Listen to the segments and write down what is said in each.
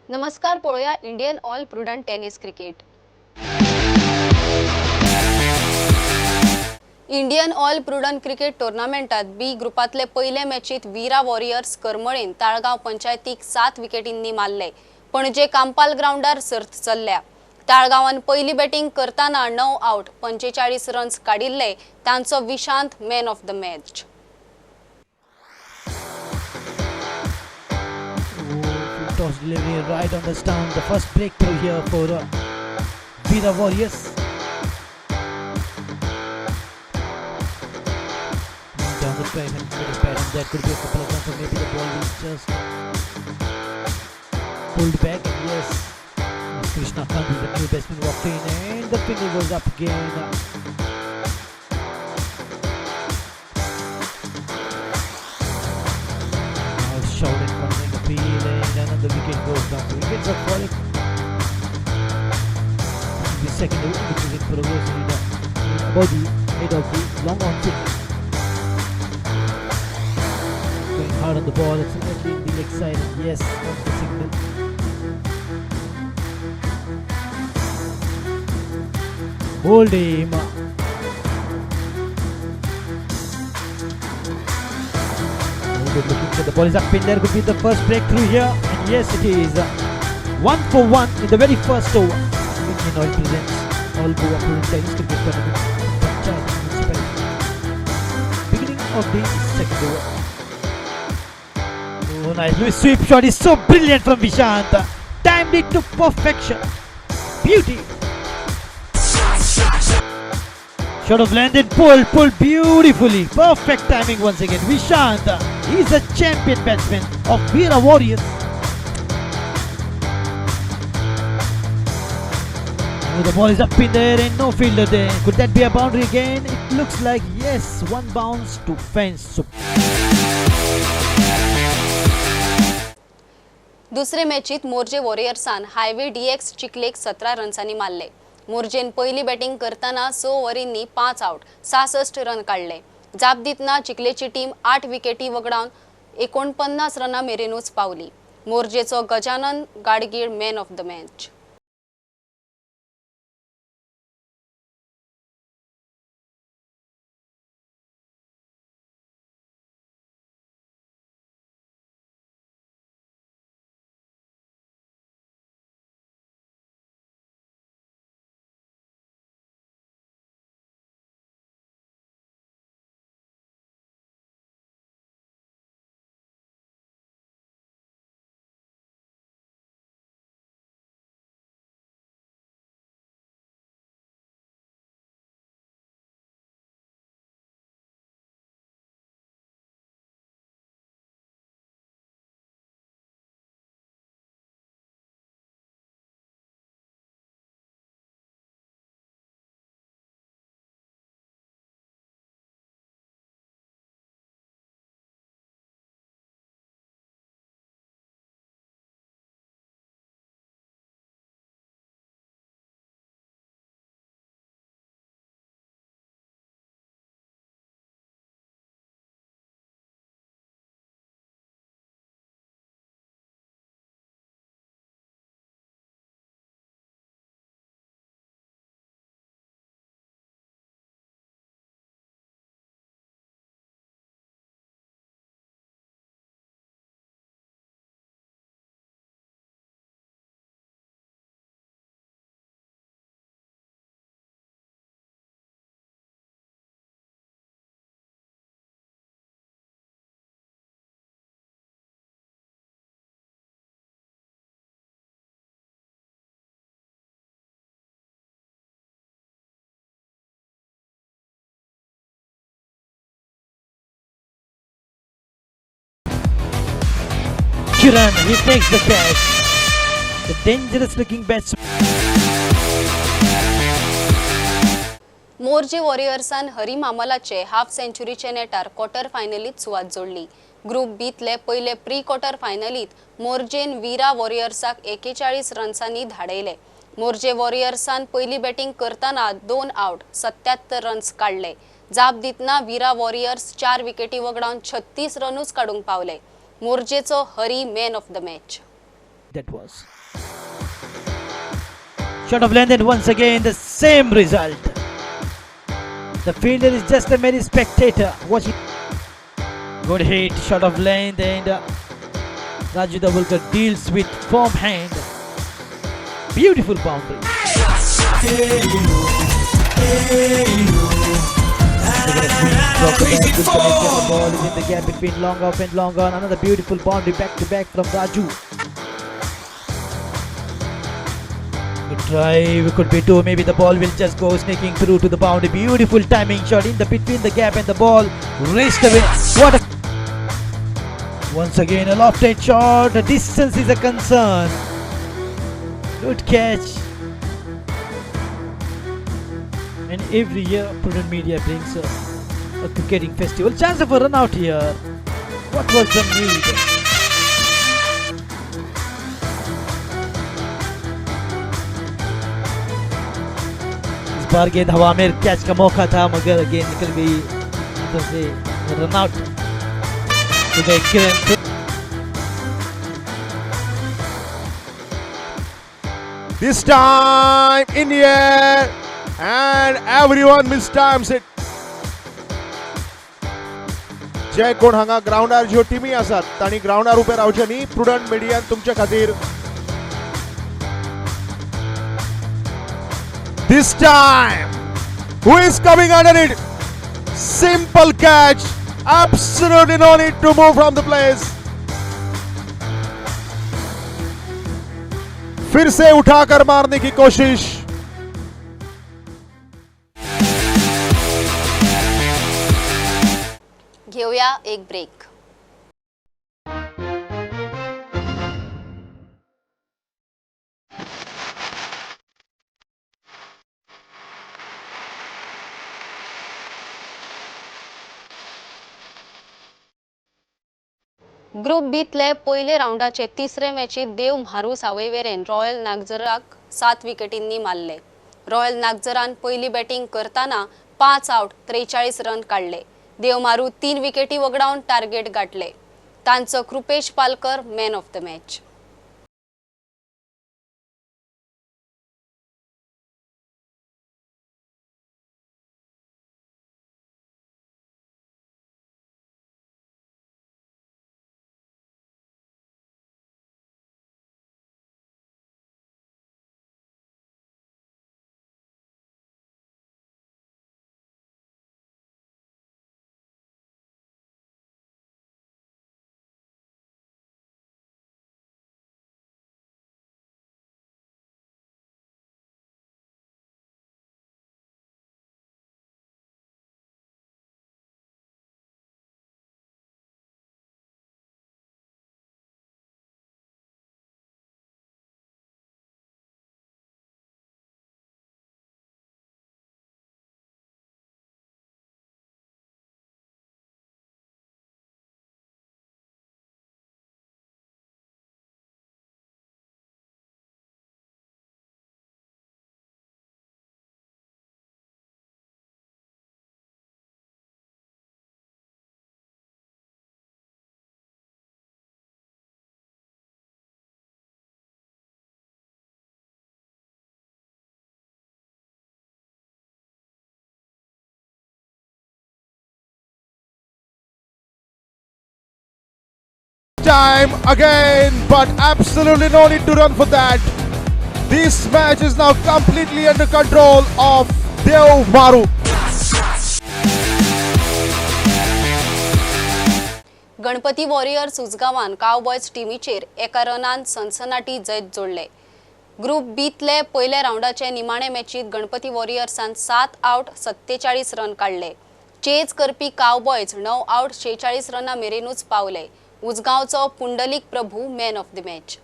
नमस्कार, पळूया Indian all prudent tennis cricket. Indian all prudent cricket टुर्नामेंटात बी ग्रुपातले पहिले मॅचीत वीरा वॉरियर्स करमळेन ताळगाव पंचायतीक 7 विकेटींनी मारले. पणजे कांपाल ग्राउंडार सर्त चल्ल्या. ताळगावान पहिली बॅटिंग करताना 9 आउट 45 रन्स काडिल्ले. तांचो Vishant man of the match. Toss delivery right on the stump. The first breakthrough here for Veera Warriors. Down the track and good pattern. That could be a couple of runs, or maybe the ball is just pulled back. And yes, Krishna Kant is the new batsman walked in, and the finger goes up again. Now shouting, running the field, and another wicket goes down. So wickets are falling. The second wicket for the Rose above the head of the long on pitch. Going hard on the ball, it's actually in the leg side. Yes, that's the signal. Hold him. Good looking for the ball is up in there. Could be the first breakthrough here, and yes, it is 1 for 1 in the very first over. Indian Oil presents All Goa Prudent Tennis Cricket Tournament. Beginning of the second over. Oh, nice. The sweep shot is so brilliant from Vishant. Timed it to perfection. Beauty. Shot of landed, pulled beautifully. Perfect timing once again. Vishant, he's a champion batsman of Veera Warriors. Oh, the ball is up in there and no fielder there. Could that be a boundary again? It looks like yes. One bounce to fence. दुसरे मॅचीत Morjim वॉरियर्सान highway dx चिखलेक 17 रन्सांनी मारले. मोर्जेन पहिली batting करताना 6 ओव्हरींनी 5 out 66 run काढले. जाप दितना चिखलेची team 8 विकेटी वगडावन 49 रनां मेरेनूच पावली. मोर्जेचो Gajanan Gadgil man of the match. Kiran, he takes the catch. The dangerous looking batsman. Morje वॉरियर्सान हरी मामलाचे हाफ सेंचुरीचे नेटार क्वार्टर फायनलीत सुवात जोडली. ग्रुप बीतले पहिले प्री क्वार्टर फायनलीत मोर्जेन वीरा वॉरियर्साक 41 रन्सांनी धाडयले. मोर्जे वॉरियर्सान पहिली बॅटिंग करताना 2 आउट 77 रन्स काढले. जाप दितना वीरा वॉरियर्स 4 विकेटी वगडावन 36 रनूच काडूंक पावले. मोर्जेचो Hari man of the match. That was. Shot of length, and once again the same result. The fielder is just a mere spectator watching. Good hit, shot of length, and Raju Dabulkar deals with firm hand. Beautiful boundary. The ball is in the gap between long off and long on. Another beautiful boundary back to back from Raju. Good drive, could be two. Maybe the ball will just go sneaking through to the boundary. Beautiful timing shot in the between the gap and the ball raced away. What a once again a lofted shot. The distance is a concern. Good catch. And every year Prudent Media brings a cricketing festival. Chance of a run out here. What was the need? इस बार गेंद हवा में catch का मौका था मगर गेंद निकल गई तो से run out. This time in the air and everyone mistimes it. जे कोण हांगा ग्राउंडार ज्यो टिमी आसात तांणी ग्राउंडार उबे रावचे न्ही. प्रुडंट मिडियान तुमचे खातीर this time who is coming under it? Simple catch, absolutely no need to move from the place. फिर से उठाकर मारने की कोशिश. घेऊया एक ब्रेक. ग्रुप बीतले पयले राउंडाचे तिसरे मॅचीत देव म्हारू सावयवेरेन रॉयल नागझराक 7 विकेटींनी मारले. रॉयल नागझरान पयली बॅटिंग करताना 5 आउट 43 रन काढले. देव म्हारू 3 विकेटी वगडावन टार्गेट गाठले. तांचो Kripesh Palkar man of the match. Time again, but absolutely no need to run for that. This match is now completely under control of Dev Maru. Ganpati warriors उजगावान cowboys टीमीचेर एका रनान सनसनाटी जैत जोडले. ग्रुप बीतले पयले राउंडाचे निमाणे मॅचीत गणपती वॉरियर्सान 7 आउट 47 रन काढले. चेज करपी कावबॉयज 9 आउट 46 रना मेरेनूच पावले. उजगावचो Pundalik Prabhu man of the match.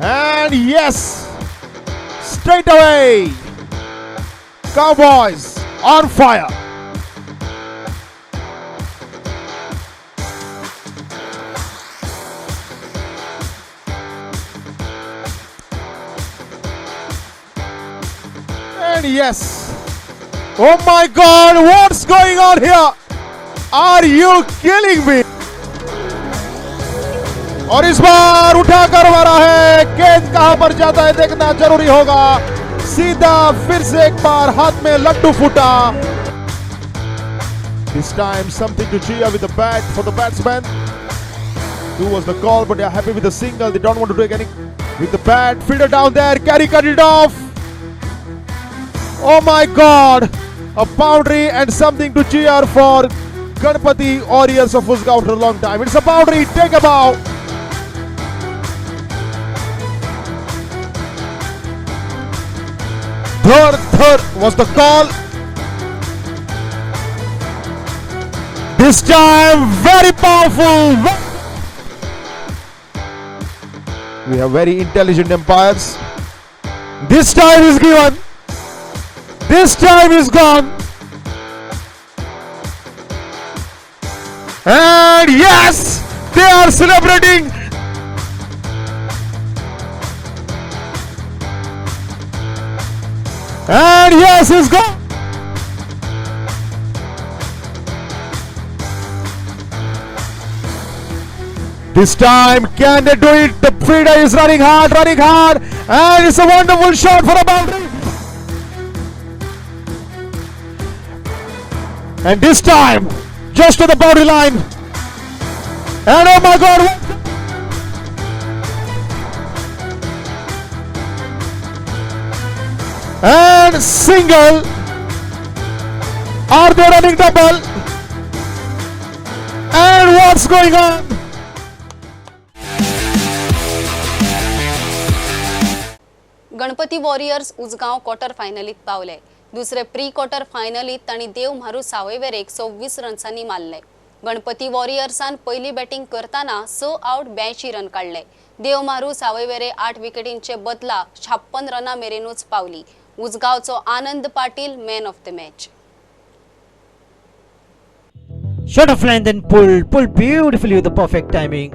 And yes, straight away, Cowboys on fire. And yes, oh my God, what's going on here? Are you killing me? और इस बार उठाकर मारा है, गेंद कहां पर जाता है देखना जरूरी होगा। सीधा फिर से एक बार हाथ में लड्डू फूटा। This time something to cheer with the bat for the batsman. Two was the call, but they are happy with the single. They don't want to take any with the bat. Fielder down there, Carey cut it off. Oh my God! A boundary and something to cheer for Ganpati Warriors of Usgaon after a long time. It's a boundary. Take a bow. Third was the call. This time very powerful. We have very intelligent umpires. This time is given. This time is gone. And yes, they are celebrating. And yes, it's gone. This time, can they do it? The fielder is running hard, and it's a wonderful shot for a boundary. And this time, just to the boundary line. And oh my God! And single. Are they running double? And what's going on? Ganpati warriors Ujgaon quarter फायनलीत पावले. दुसरे pre quarter फायनलीत तांणी देव म्हारू सावयवेरेक 26 रन्सांनी मारले. गणपती वॉरियर्सान पहिली batting करताना 6 out 82 run काढले. देव म्हारू सावयवेरे 8 विकेटींचे बदला 56 रनां मेरेनूच पावली. उजगावचो Anand Patil man of the match. Shot of length and pulled beautifully with the perfect timing.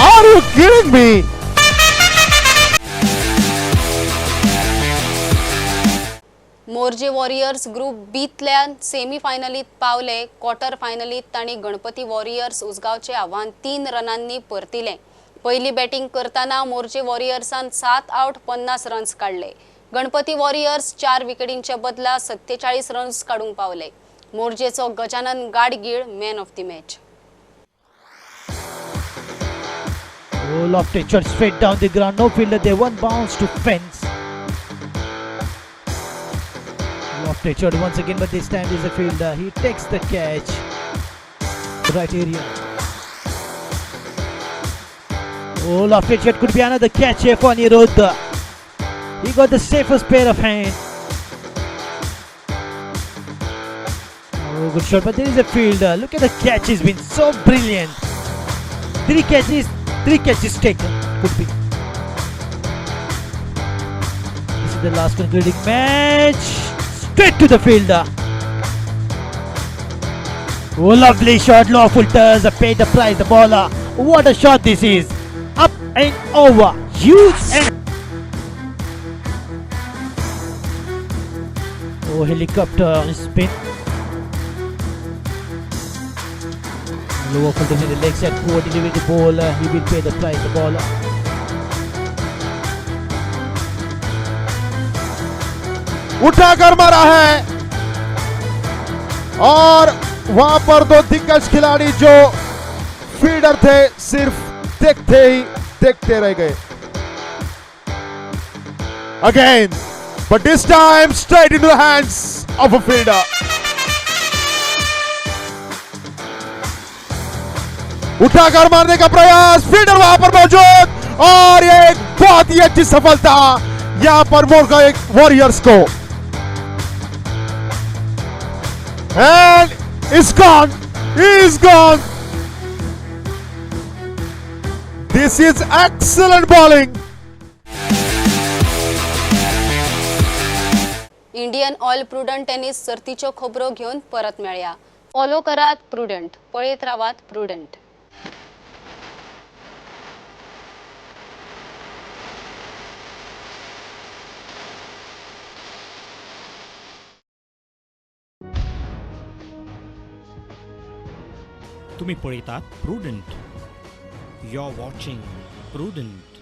Are you kidding me? Morje warriors group बीतल्यान सेमी फायनलीत पावले. क्वार्टर फायनलीत तांणी गणपती वॉरियर्स उजगावचे आव्हान 3 रनांनी परतिले. पहिली बॅटिंग करताना मोर्जे वॉरियर्सान 7 आउट 50 रन्स काढले. गणपती वॉरियर्स 4 विकेटींच्या बदला 47 रन्स काढूंक पावले. मोर्जेचो Gajanan Gadgil man of the match. Oh, lofted shot straight down the ground. No fielder there. One bounce to fence. Lofted shot once again, but this time there's a fielder. He takes the catch. Right area. Oh, lofted shot could be another catch here for Anirudh. He got the safest pair of hands. Oh, good shot, but there is a fielder. Look at the catch, he's been so brilliant. Three catches taken. Could be. This is the last concluding match. Straight to the fielder. Oh, lovely shot. Lawful turns. Paid the price. The bowler. What a shot this is. Up and over. Huge and. Oh, helicopter spin. Lower fielder in the leg side. Poor delivery the bowler. He will pay the price. The bowler. उठाकर मारा है और वहां पर दो दिग्गज खिलाड़ी जो फील्डर थे सिर्फ देखते रह गए. Again, but this time straight into the hands of a fielder. उठाकर मारने का प्रयास, फील्डर वहां पर मौजूद और ये एक बहुत ही अच्छी सफलता यहां पर वॉरियर्स को. And it's gone. He's gone. This is excellent bowling. Indian all prudent tennis सर्तीच्यो खबरो घेऊन परत मेळया. फॉलो करात प्रुडंट, पळयत रावात प्रुडंट. तुम्ही पळयतात प्रुडंट. You're watching Prudent.